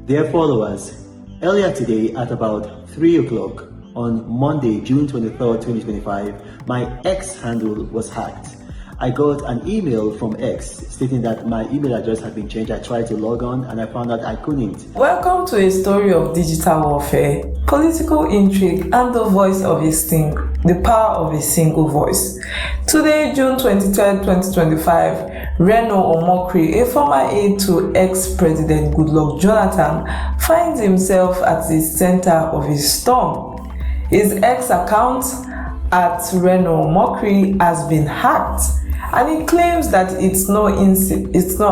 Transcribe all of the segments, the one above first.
Dear followers, earlier today at about 3 o'clock on Monday, June 23rd, 2025, my X handle was hacked. I got an email from X stating that my email address had been changed. I tried to log on and I found out I couldn't. Welcome to a story of digital warfare, political intrigue, and the voice of a sting, the power of a single voice. Today, June 23rd, 2025, Reno Omokri, a former aide to ex-president Goodluck Jonathan, finds himself at the center of a storm. His X account at Reno Omokri has been hacked, and he claims that it's no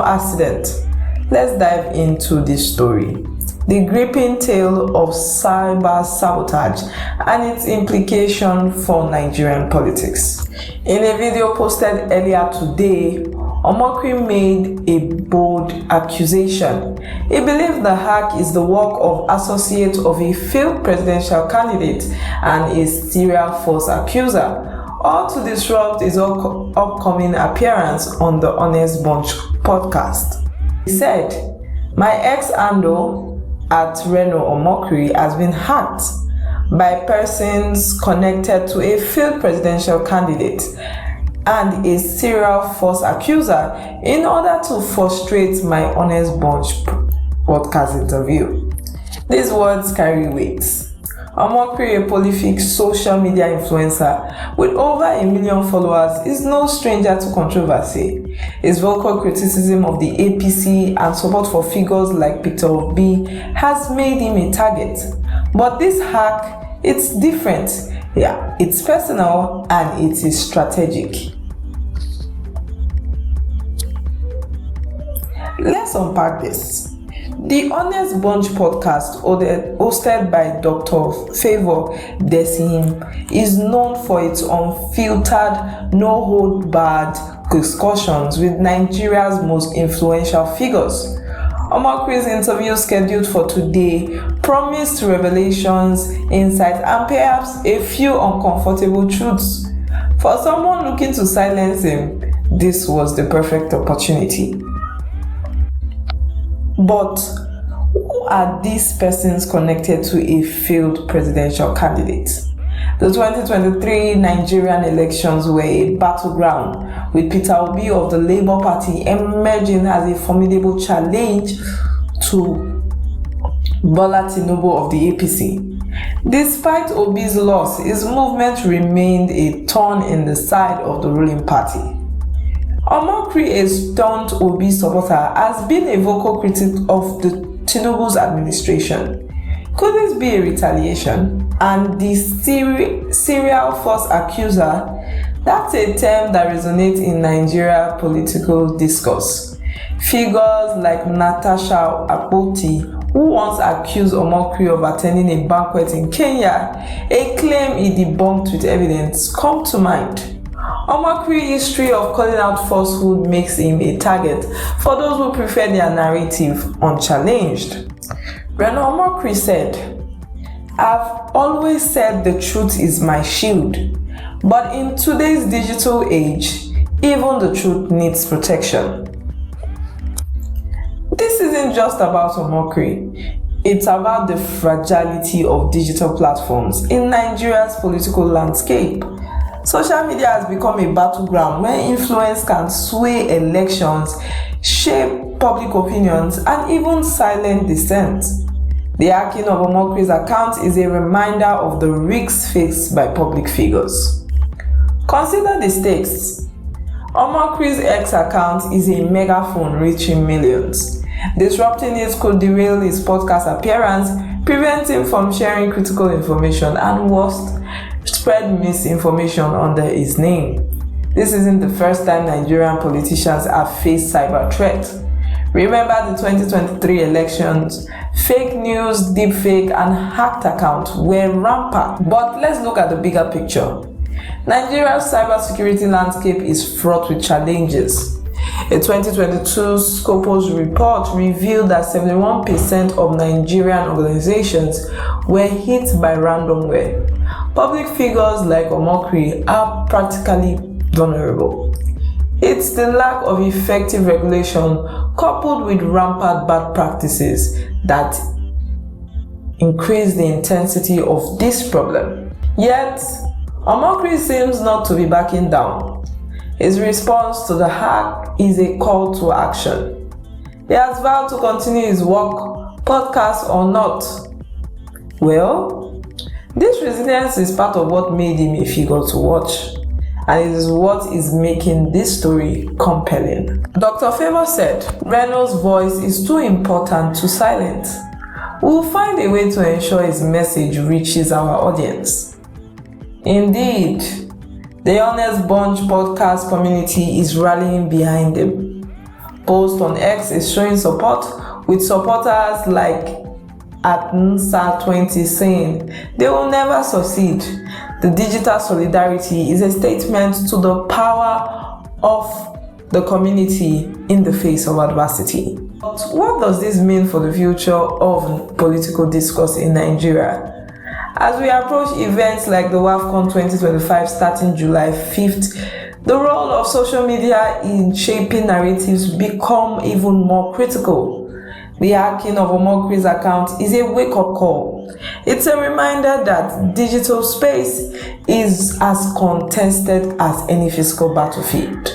accident. Let's dive into this story. The gripping tale of cyber sabotage and its implication for Nigerian politics. In a video posted earlier today, Omokri made a bold accusation. He believed the hack is the work of associates of a failed presidential candidate and a serial false accuser, all to disrupt his upcoming appearance on the Honest Bunch podcast. He said, "My ex handle at Reno Omokri has been hacked by persons connected to a failed presidential candidate and a serial false accuser in order to frustrate my Honest Bunch podcast interview." These words carry weight. Omokri, a prolific social media influencer with over 1 million followers, is no stranger to controversy. His vocal criticism of the APC and support for figures like Peter Obi has made him a target. But this hack, it's different. Yeah, it's personal and it is strategic. Let's unpack this. The Honest Bunch podcast, hosted by Dr. Favor Desim, is known for its unfiltered, no-hold-barred discussions with Nigeria's most influential figures. Omokri's interview scheduled for today promised revelations, insights, and perhaps a few uncomfortable truths. For someone looking to silence him, this was the perfect opportunity. But who are these persons connected to a failed presidential candidate? The 2023 Nigerian elections were a battleground, with Peter Obi of the Labour Party emerging as a formidable challenge to Bola Tinubu of the APC. Despite Obi's loss, his movement remained a thorn in the side of the ruling party. Omokri, a staunch Obi supporter, has been a vocal critic of the Tinubu's administration. Could this be a retaliation? And the serial false accuser, that's a term that resonates in Nigeria political discourse. Figures like Natasha Akpoti, who once accused Omokri of attending a banquet in Kenya, a claim he debunked with evidence, come to mind. Omokri's history of calling out falsehood makes him a target for those who prefer their narrative unchallenged. Reno Omokri said, "I've always said the truth is my shield, but in today's digital age, even the truth needs protection." This isn't just about Omokri. It's about the fragility of digital platforms in Nigeria's political landscape. Social media has become a battleground where influence can sway elections, shape public opinions, and even silence dissent. The hacking of Omokri's account is a reminder of the risks faced by public figures. Consider the stakes. Omokri's X account is a megaphone reaching millions. Disrupting it could derail his podcast appearance, prevent him from sharing critical information, and worst, spread misinformation under his name. This isn't the first time Nigerian politicians have faced cyber threats. Remember the 2023 elections? Fake news, deepfake, and hacked accounts were rampant. But let's look at the bigger picture. Nigeria's cybersecurity landscape is fraught with challenges. A 2022 Scopus report revealed that 71% of Nigerian organizations were hit by ransomware. Public figures like Omokri are practically vulnerable. It's the lack of effective regulation coupled with rampant bad practices that increase the intensity of this problem. Yet, Omokri seems not to be backing down. His response to the hack is a call to action. He has vowed to continue his work, podcast or not. Well, this resilience is part of what made him a figure to watch, and it is what is making this story compelling. Dr. Favor said, Reno's voice is too important to silence. We'll find a way to ensure his message reaches our audience. Indeed, the Honest Bunch podcast community is rallying behind him. Post on X is showing support, with supporters like @NSA20 saying they will never succeed. The digital solidarity is a statement to the power of the community in the face of adversity. But what does this mean for the future of political discourse in Nigeria? As we approach events like the WAFCON 2025 starting July 5th, the role of social media in shaping narratives become even more critical. The hacking of Omokri's account is a wake-up call. It's a reminder that digital space is as contested as any physical battlefield.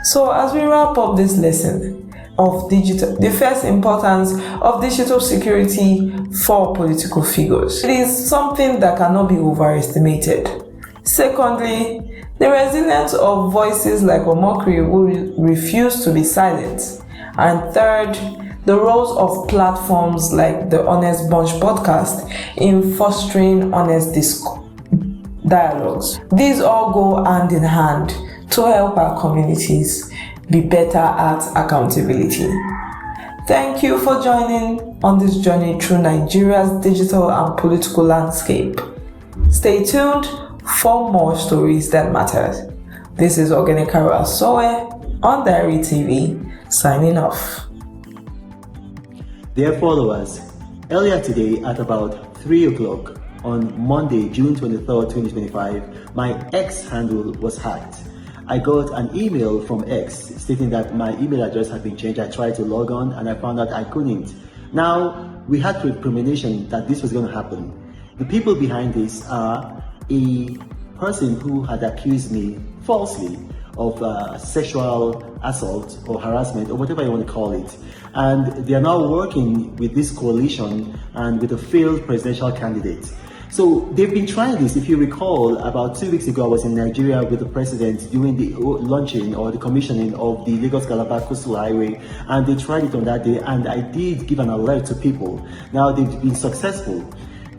So as we wrap up this lesson of the first importance of digital security for political figures, it is something that cannot be overestimated. Secondly, the resilience of voices like Omokri who refuse to be silent. And third, the roles of platforms like the Honest Bunch podcast in fostering honest dialogues. These all go hand in hand to help our communities be better at accountability. Thank you for joining on this journey through Nigeria's digital and political landscape. Stay tuned for more stories that matter. This is Ogenekaro Asoe on Diary TV, signing off. Dear followers, earlier today at about 3 o'clock on Monday, June 23rd, 2025, my X handle was hacked. I got an email from X stating that my email address had been changed. I tried to log on and I found out I couldn't. Now, we had premonition that this was going to happen. The people behind this are a person who had accused me falsely of sexual assault or harassment or whatever you want to call it. And they are now working with this coalition and with a failed presidential candidate. So they've been trying this. If you recall, about 2 weeks ago, I was in Nigeria with the president during the launching or the commissioning of the Lagos-Calabar Coastal Highway, and they tried it on that day, and I did give an alert to people. Now they've been successful.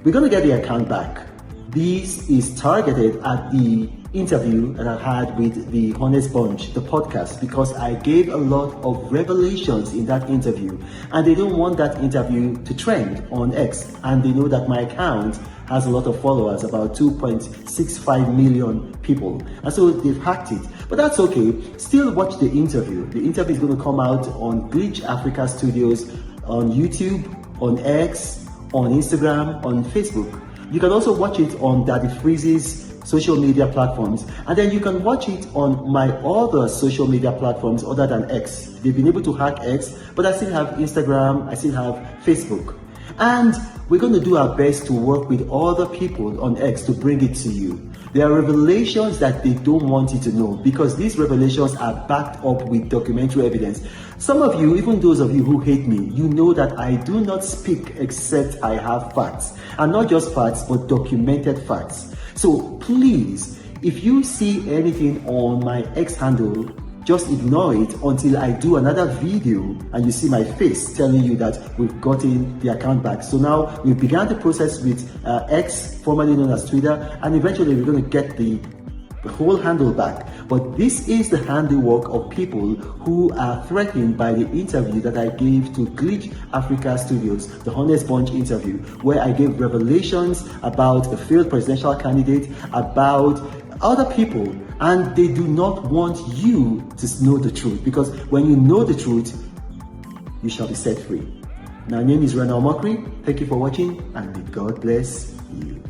We're going to get the account back. This is targeted at the interview that I had with the Honest Bunch, the podcast, because I gave a lot of revelations in that interview, and they don't want that interview to trend on X, and they know that my account has a lot of followers, about 2.65 million people, and so they've hacked it. But that's okay. Still watch the interview. The interview is going to come out on Glitch Africa Studios, on YouTube, on X, on Instagram, on Facebook. You can also watch it on Daddy Freeze's social media platforms, and then you can watch it on my other social media platforms other than X. They've been able to hack X, but I still have Instagram, I still have Facebook. And we're going to do our best to work with other people on X to bring it to you. There are revelations that they don't want you to know, because these revelations are backed up with documentary evidence. Some of you, even those of you who hate me, you know that I do not speak except I have facts. And not just facts, but documented facts. So please, if you see anything on my X handle, just ignore it until I do another video and you see my face telling you that we've gotten the account back. So now we began the process with X, formerly known as Twitter, and eventually we're going to get the whole handle back. But this is the handiwork of people who are threatened by the interview that I gave to Glitch Africa Studios, the Honest Bunch interview, where I gave revelations about a failed presidential candidate, about other people, and they do not want you to know the truth, because when you know the truth, you shall be set free. My name is Reno Omokri. Thank you for watching, and may God bless you.